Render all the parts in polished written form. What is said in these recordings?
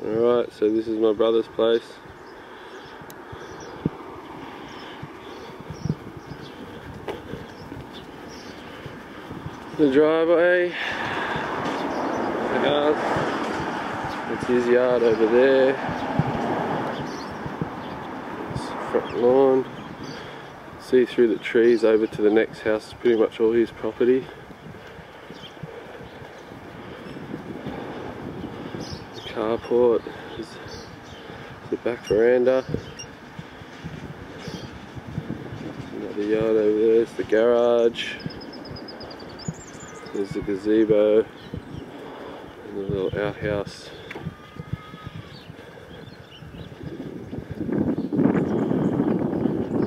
Alright, so this is my brother's place. The driveway, the house, it's his yard over there, it's the front lawn, see through the trees over to the next house, it's pretty much all his property. The carport, is the back veranda, another yard over there, it's the garage. There's the gazebo and the little outhouse.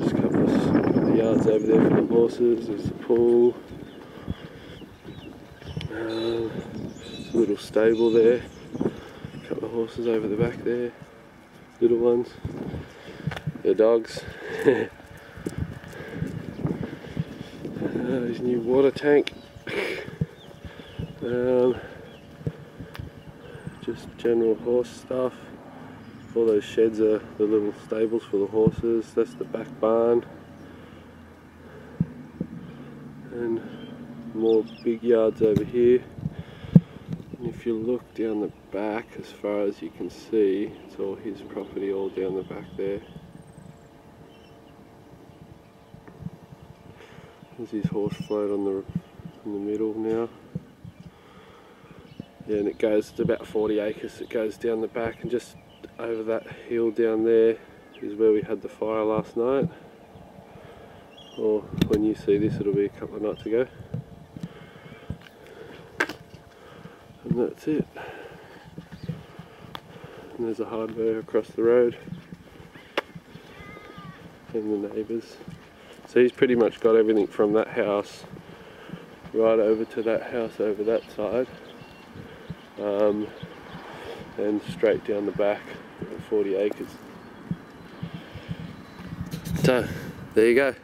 Just a couple of yards over there for the horses. There's the pool. Just a little stable there. A couple of horses over the back there. Little ones. They're dogs. His new water tank. Just general horse stuff. All those sheds are the little stables for the horses. That's the back barn. And more big yards over here. And if you look down the back, as far as you can see, it's all his property all down the back there. There's his horse float in the middle now. Yeah, and it goes to about 40 acres. It goes down the back, and just over that hill down there is where we had the fire last night. Or when you see this, it'll be a couple of nights ago. And that's it. And there's a hardware across the road. And the neighbours. So he's pretty much got everything from that house right over to that house over that side. And straight down the back at 40 acres. So, there you go.